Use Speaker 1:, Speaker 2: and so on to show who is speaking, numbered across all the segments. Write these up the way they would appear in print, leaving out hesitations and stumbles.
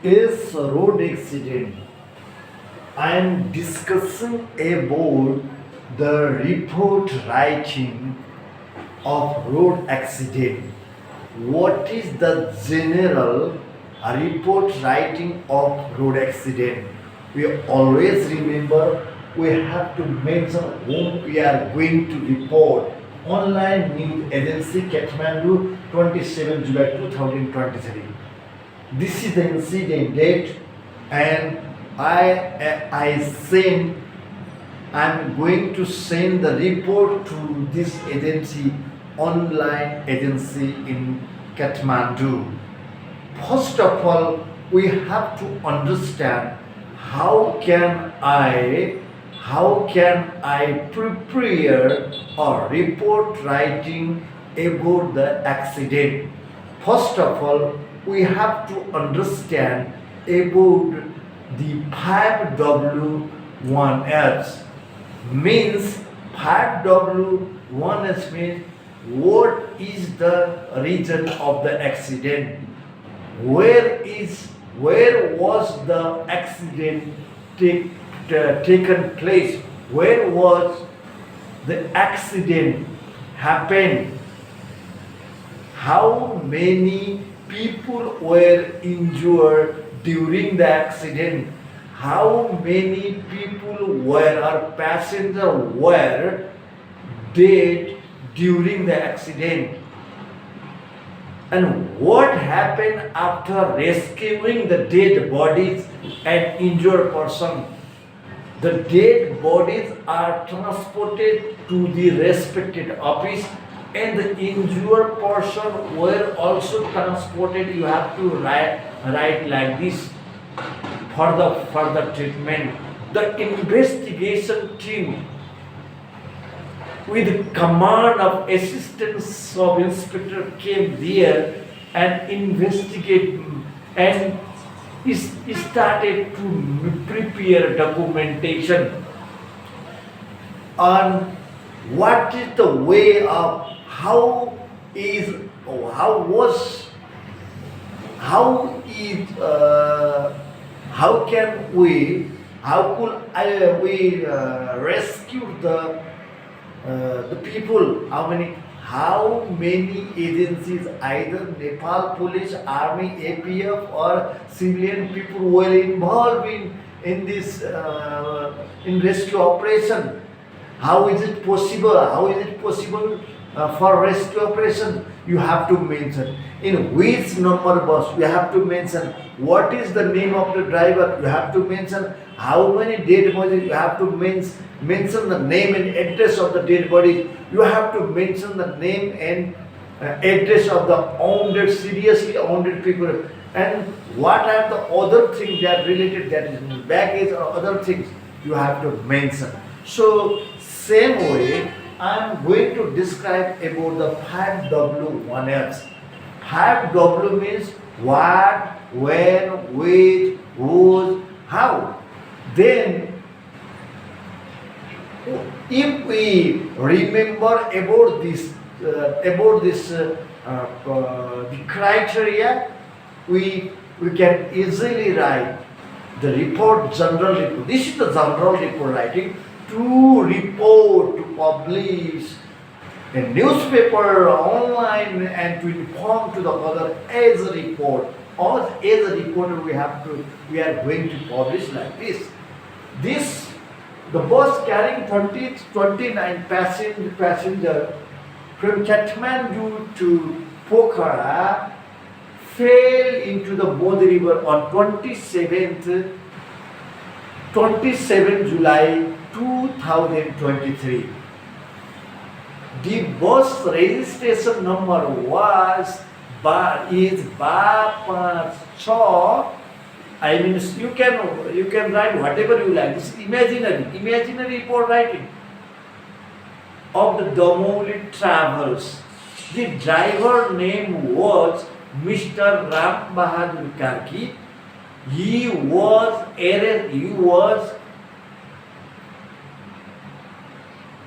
Speaker 1: is a road accident. I am discussing about the report writing of road accident. What is the general report writing of road accident? We always remember we have to mention whom we are going to report. Online News Agency Kathmandu 27 July 2023. This is the incident date, and I send I'm going to send the report to this agency, online agency in Kathmandu. First of all, we have to understand how can I prepare a report writing about the accident. First of all, we have to understand about the 5W1S. Means 5W1S means what is the reason of the accident? Where was the accident taken place? Where was the accident happened? How many people were injured during the accident? How many people were or passenger were dead during the accident? And what happened after rescuing the dead bodies and injured person? The dead bodies are transported to the respected office, and the injured person were also transported. You have to write like this for the further treatment. The investigation team with command of assistant sub inspector came there and investigate and started to prepare documentation on what is the way of is how was how is how can we we rescue the people? How many agencies, either Nepal Police, Army, APF, or civilian people were involved in this in rescue operation? How is it possible? How is it possible for rescue operation? You have to mention in which number bus. You have to mention what is the name of the driver. You have to mention how many dead bodies. You have to mention the name and address of the dead bodies. You have to mention the name and address of the wounded, seriously wounded people, and what are the other things that related, that is baggage or other things you have to mention. So same way, I am going to describe about the 5W1S. 5W means what, when, which, whose, how. Then if we remember about this the criteria, we can easily write the report, general report. This is the general report writing to report, to publish a newspaper, online, and to inform to the other as a report. Or as a reporter, we are going to publish like this. The bus carrying 29 passenger from Kathmandu to Pokhara fell into the Bodh River on 27 July 2023. The bus registration number is BA56. I mean, you can write whatever you like. This is imaginary report writing of the Damoli Travels. The driver name was Mr. Ram Bahadur Karki. He was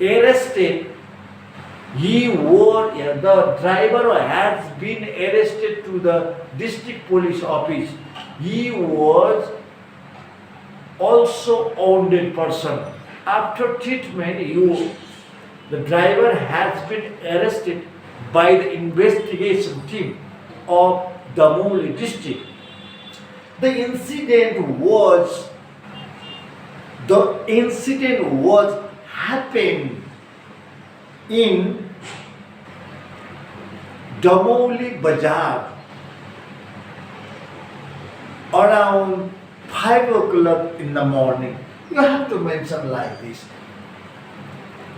Speaker 1: arrested. The driver has been arrested to the district police office he was also wounded person. After treatment, the driver has been arrested by the investigation team of Damoli district. The incident was happened in Damoli Bazaar around 5 o'clock in the morning. You have to mention like this.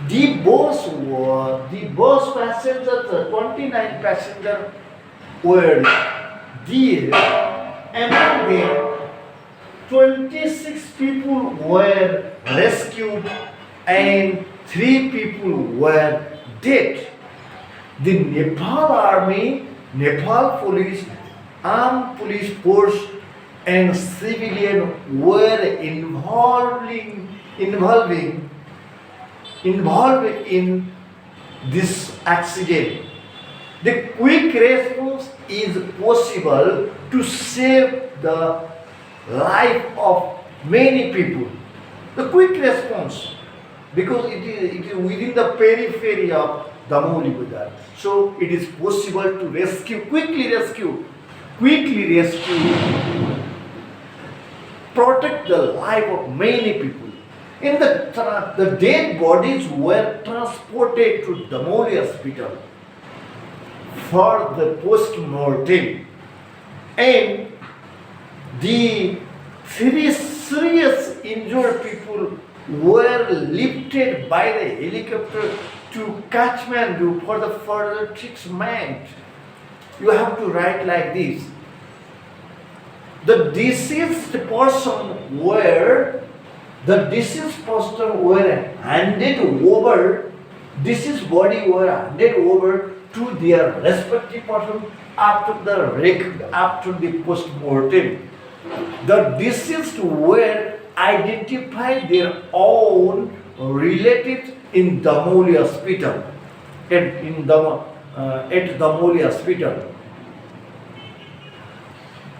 Speaker 1: The bus passengers, the 29 passengers were there. Among them, 26 people were rescued and 3 people were dead. The Nepal Army, Nepal Police, Armed Police Force and civilian were involved in this accident. The quick response is possible to save the life of many people. The quick response, because it is within the periphery of Damoli Bazaar. So it is possible to quickly rescue, protect the life of many people. In the dead bodies were transported to Damoli Hospital for the post-mortem, and the 3 serious injured people were lifted by the helicopter to Kathmandu for the further treatment. You have to write like this. The deceased person were handed over. Deceased body were handed over to their respective person after the post-mortem. The deceased were identified their own relatives in Damoli Hospital. At Damoli Hospital.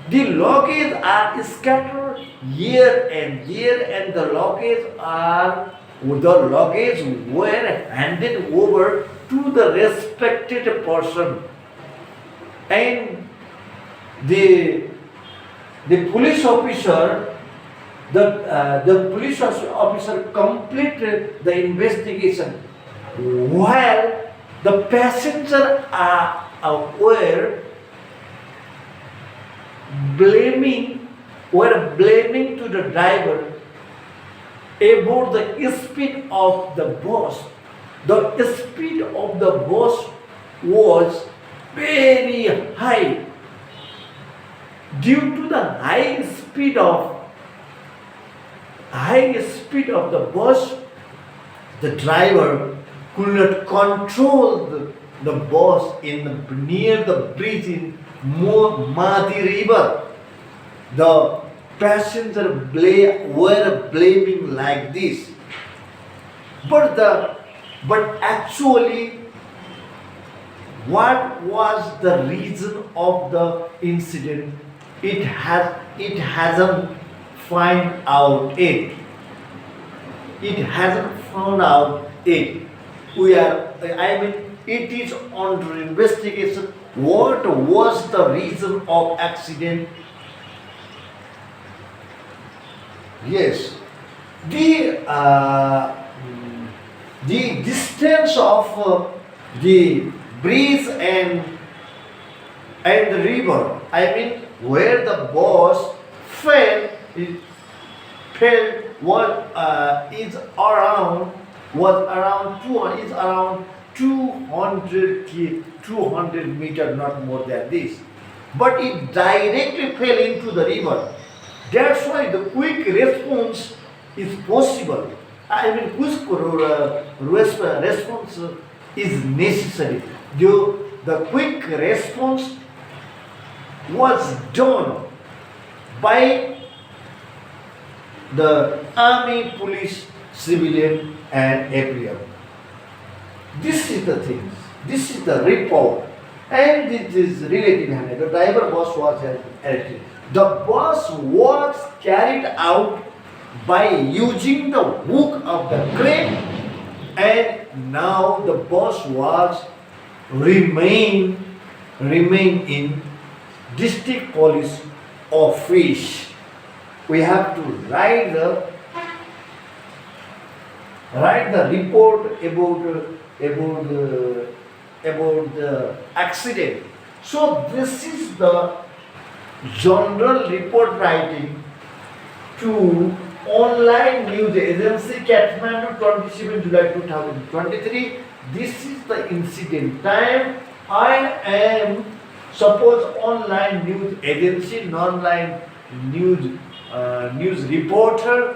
Speaker 1: The luggage are scattered here and there, and the luggage were handed over to the respected person, and the police officer completed the investigation while the passengers were blaming to the driver about the speed of the bus. The speed of the bus was very high. Due to the high speed of the bus, the driver could not control the bus near the bridge in Madi River. The passengers were blaming like this. But actually, what was the reason of the incident? It hasn't found out yet. It hasn't found out yet. It is under investigation. What was the reason of accident? Yes, the distance of the bridge and the river. Where the bus fell is around 200 meters, not more than this. But it directly fell into the river. That's why the quick response is possible. Quick response is necessary. The quick response was done by the army, police, civilian, and everyone. This is the things. This is the report, and this is relative handed. The driver was arrested. The bus was carried out by using the hook of the crane, and now the bus was remain in district police office. We have to write the report about the accident. So this is the general report writing to online news agency Kathmandu 27 July 2023. This is the incident time. I am suppose online news agency, non-line news reporter.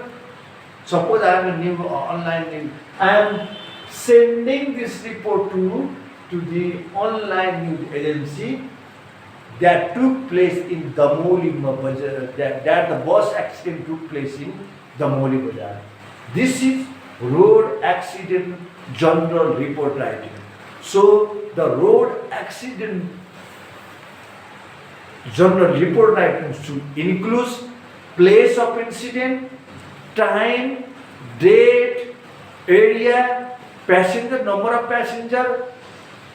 Speaker 1: Suppose I am a new online news. I am sending this report to the online news agency that took place in Damoli Bazaar, that the bus accident took place in Damoli Bazaar. This is road accident general report writing. So the road accident general report writing should include place of incident, time, date, area, passenger, number of passenger,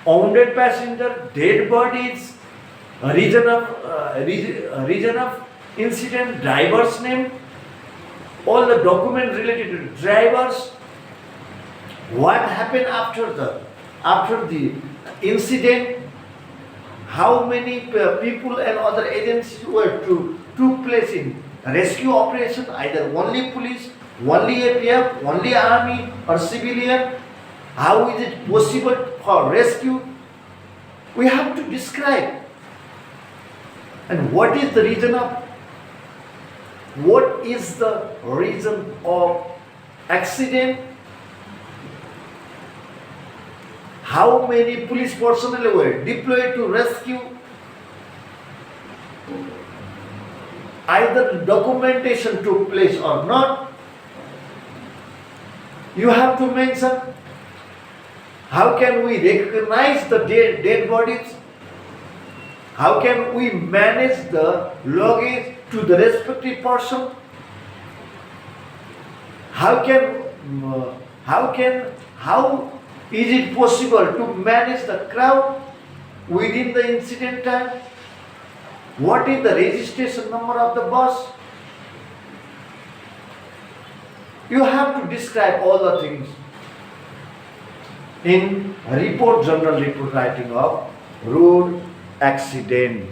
Speaker 1: wounded passenger, dead bodies, region of incident, driver's name, all the document related to drivers, what happened after the incident, how many people and other agencies took place in rescue operation, either only police, only APF, only army or civilian, how is it possible for rescue? We have to describe. And what is the reason of accident? How many police personnel were deployed to rescue? Either documentation took place or not. You have to mention how can we recognize the dead bodies? How can we manage the luggage to the respective person? How is it possible to manage the crowd within the incident time? What is the registration number of the bus? You have to describe all the things in general report writing of road accident.